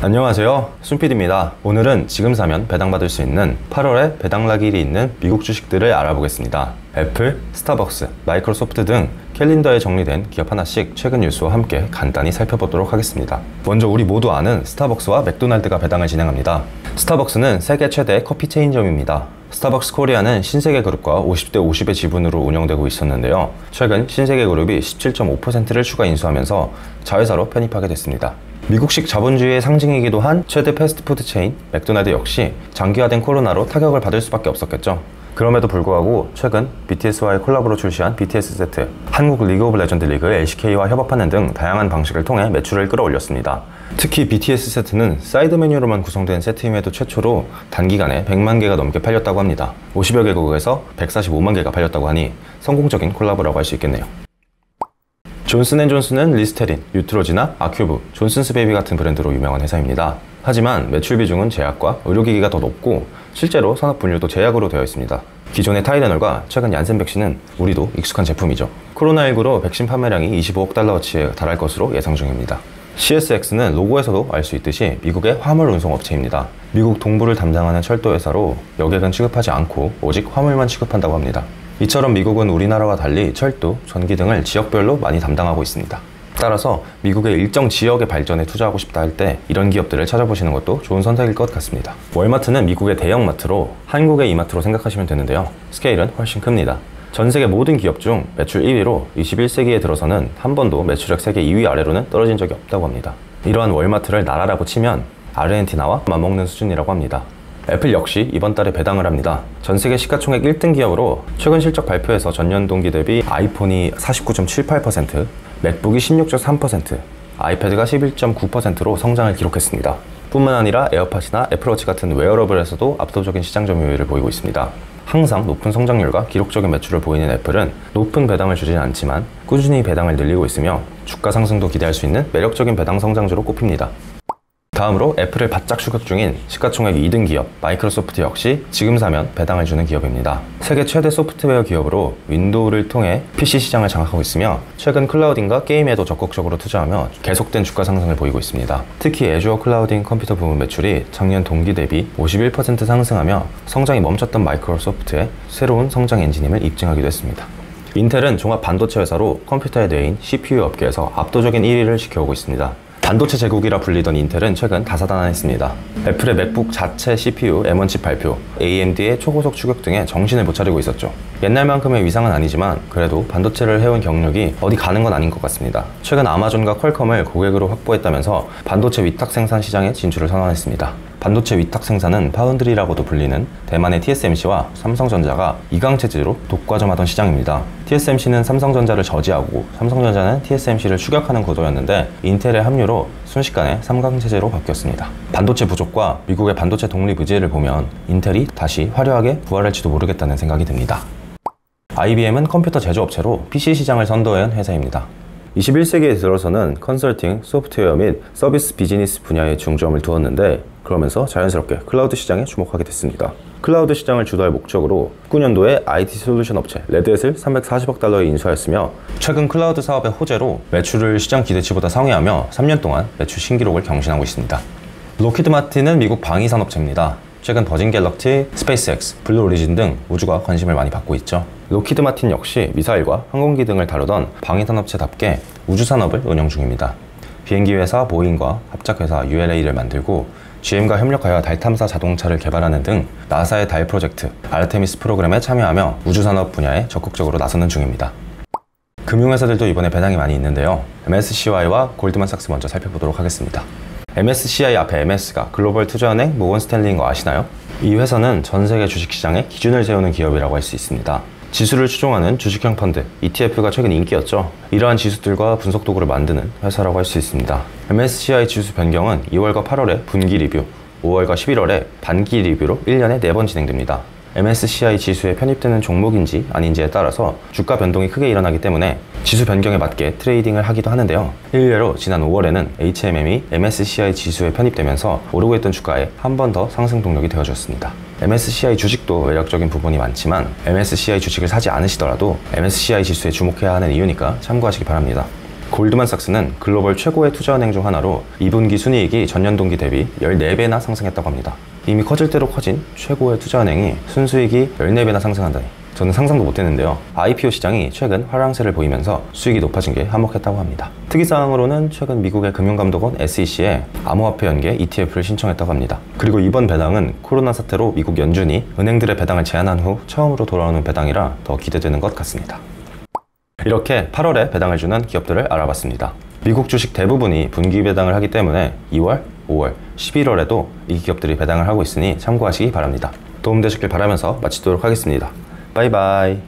안녕하세요, 순PD입니다. 오늘은 지금 사면 배당받을 수 있는 8월에 배당락일이 있는 미국 주식들을 알아보겠습니다. 애플, 스타벅스, 마이크로소프트 등 캘린더에 정리된 기업 하나씩 최근 뉴스와 함께 간단히 살펴보도록 하겠습니다. 먼저 우리 모두 아는 스타벅스와 맥도날드가 배당을 진행합니다. 스타벅스는 세계 최대 커피 체인점입니다. 스타벅스 코리아는 신세계그룹과 50대 50의 지분으로 운영되고 있었는데요. 최근 신세계그룹이 17.5%를 추가 인수하면서 자회사로 편입하게 됐습니다. 미국식 자본주의의 상징이기도 한 최대 패스트푸드 체인 맥도날드 역시 장기화된 코로나로 타격을 받을 수밖에 없었겠죠. 그럼에도 불구하고 최근 BTS와의 콜라보로 출시한 BTS 세트, 한국 리그 오브 레전드 리그 LCK와 협업하는 등 다양한 방식을 통해 매출을 끌어올렸습니다. 특히 BTS 세트는 사이드 메뉴로만 구성된 세트임에도 최초로 단기간에 100만 개가 넘게 팔렸다고 합니다. 50여 개국에서 145만 개가 팔렸다고 하니 성공적인 콜라보라고 할 수 있겠네요. 존슨앤존슨은 리스테린, 유트로지나 아큐브, 존슨스베이비 같은 브랜드로 유명한 회사입니다. 하지만 매출 비중은 제약과 의료기기가 더 높고 실제로 산업 분류도 제약으로 되어 있습니다. 기존의 타이레놀과 최근 얀센 백신은 우리도 익숙한 제품이죠. 코로나19로 백신 판매량이 25억 달러어치에 달할 것으로 예상 중입니다. CSX는 로고에서도 알 수 있듯이 미국의 화물 운송 업체입니다. 미국 동부를 담당하는 철도 회사로 여객은 취급하지 않고 오직 화물만 취급한다고 합니다. 이처럼 미국은 우리나라와 달리 철도, 전기 등을 지역별로 많이 담당하고 있습니다. 따라서 미국의 일정 지역의 발전에 투자하고 싶다 할 때 이런 기업들을 찾아보시는 것도 좋은 선택일 것 같습니다. 월마트는 미국의 대형마트로 한국의 이마트로 생각하시면 되는데요. 스케일은 훨씬 큽니다. 전 세계 모든 기업 중 매출 1위로 21세기에 들어서는 한 번도 매출액 세계 2위 아래로는 떨어진 적이 없다고 합니다. 이러한 월마트를 나라라고 치면 아르헨티나와 맞먹는 수준이라고 합니다. 애플 역시 이번 달에 배당을 합니다. 전 세계 시가총액 1등 기업으로 최근 실적 발표에서 전년 동기 대비 아이폰이 49.78%, 맥북이 16.3%, 아이패드가 11.9%로 성장을 기록했습니다. 뿐만 아니라 에어팟이나 애플워치 같은 웨어러블에서도 압도적인 시장 점유율을 보이고 있습니다. 항상 높은 성장률과 기록적인 매출을 보이는 애플은 높은 배당을 주지는 않지만 꾸준히 배당을 늘리고 있으며 주가 상승도 기대할 수 있는 매력적인 배당 성장주로 꼽힙니다. 다음으로 애플을 바짝 추격 중인 시가총액 2등 기업 마이크로소프트 역시 지금 사면 배당을 주는 기업입니다. 세계 최대 소프트웨어 기업으로 윈도우를 통해 PC 시장을 장악하고 있으며 최근 클라우딩과 게임에도 적극적으로 투자하며 계속된 주가 상승을 보이고 있습니다. 특히 애주어 클라우딩 컴퓨터 부문 매출이 작년 동기 대비 51% 상승하며 성장이 멈췄던 마이크로소프트의 새로운 성장 엔진임을 입증하기도 했습니다. 인텔은 종합 반도체 회사로 컴퓨터의 뇌인 CPU 업계에서 압도적인 1위를 지켜오고 있습니다. 반도체 제국이라 불리던 인텔은 최근 다사다난했습니다. 애플의 맥북 자체 CPU M1 칩 발표, AMD의 초고속 추격 등에 정신을 못 차리고 있었죠. 옛날만큼의 위상은 아니지만 그래도 반도체를 해온 경력이 어디 가는 건 아닌 것 같습니다. 최근 아마존과 퀄컴을 고객으로 확보했다면서 반도체 위탁 생산 시장에 진출을 선언했습니다. 반도체 위탁 생산은 파운드리라고도 불리는 대만의 TSMC와 삼성전자가 이강체제로 독과점하던 시장입니다. TSMC는 삼성전자를 저지하고 삼성전자는 TSMC를 추격하는 구도였는데 인텔의 합류로 순식간에 삼강체제로 바뀌었습니다. 반도체 부족과 미국의 반도체 독립 의지를 보면 인텔이 다시 화려하게 부활할지도 모르겠다는 생각이 듭니다. IBM은 컴퓨터 제조업체로 PC 시장을 선도한 회사입니다. 21세기에 들어서는 컨설팅, 소프트웨어 및 서비스 비즈니스 분야에 중점을 두었는데 그러면서 자연스럽게 클라우드 시장에 주목하게 됐습니다. 클라우드 시장을 주도할 목적으로 19년도에 IT 솔루션 업체 레드햇을 340억 달러에 인수하였으며 최근 클라우드 사업의 호재로 매출을 시장 기대치보다 상회하며 3년 동안 매출 신기록을 경신하고 있습니다. 로키드 마틴은 미국 방위산업체입니다. 최근 버진 갤럭시, 스페이스X, 블루 오리진 등 우주가 관심을 많이 받고 있죠. 로키드 마틴 역시 미사일과 항공기 등을 다루던 방위산업체답게 우주산업을 운영 중입니다. 비행기 회사 보잉과 합작회사 ULA를 만들고 GM과 협력하여 달 탐사 자동차를 개발하는 등 나사의 달 프로젝트 아르테미스 프로그램에 참여하며 우주산업 분야에 적극적으로 나서는 중입니다. 금융회사들도 이번에 배당이 많이 있는데요. MSCI와 골드만삭스 먼저 살펴보도록 하겠습니다. MSCI 앞에 MS가 글로벌 투자은행 모건 스탠리인 거 아시나요? 이 회사는 전 세계 주식시장에 기준을 세우는 기업이라고 할 수 있습니다. 지수를 추종하는 주식형 펀드, ETF가 최근 인기였죠. 이러한 지수들과 분석 도구를 만드는 회사라고 할 수 있습니다. MSCI 지수 변경은 2월과 8월에 분기 리뷰, 5월과 11월에 반기 리뷰로 1년에 4번 진행됩니다. MSCI 지수에 편입되는 종목인지 아닌지에 따라서 주가 변동이 크게 일어나기 때문에 지수 변경에 맞게 트레이딩을 하기도 하는데요. 일례로 지난 5월에는 HMM이 MSCI 지수에 편입되면서 오르고 있던 주가에 한 번 더 상승 동력이 되어줬습니다. MSCI 주식도 매력적인 부분이 많지만 MSCI 주식을 사지 않으시더라도 MSCI 지수에 주목해야 하는 이유니까 참고하시기 바랍니다. 골드만삭스는 글로벌 최고의 투자은행 중 하나로 2분기 순이익이 전년 동기 대비 14배나 상승했다고 합니다. 이미 커질 대로 커진 최고의 투자은행이 순수익이 14배나 상승한다니 저는 상상도 못했는데요. IPO 시장이 최근 화랑세를 보이면서 수익이 높아진 게 한몫했다고 합니다. 특이사항으로는 최근 미국의 금융감독원 SEC에 암호화폐 연계 ETF를 신청했다고 합니다. 그리고 이번 배당은 코로나 사태로 미국 연준이 은행들의 배당을 제한한 후 처음으로 돌아오는 배당이라 더 기대되는 것 같습니다. 이렇게 8월에 배당을 주는 기업들을 알아봤습니다. 미국 주식 대부분이 분기 배당을 하기 때문에 2월, 5월, 11월에도 이 기업들이 배당을 하고 있으니 참고하시기 바랍니다. 도움되셨길 바라면서 마치도록 하겠습니다. 바이바이.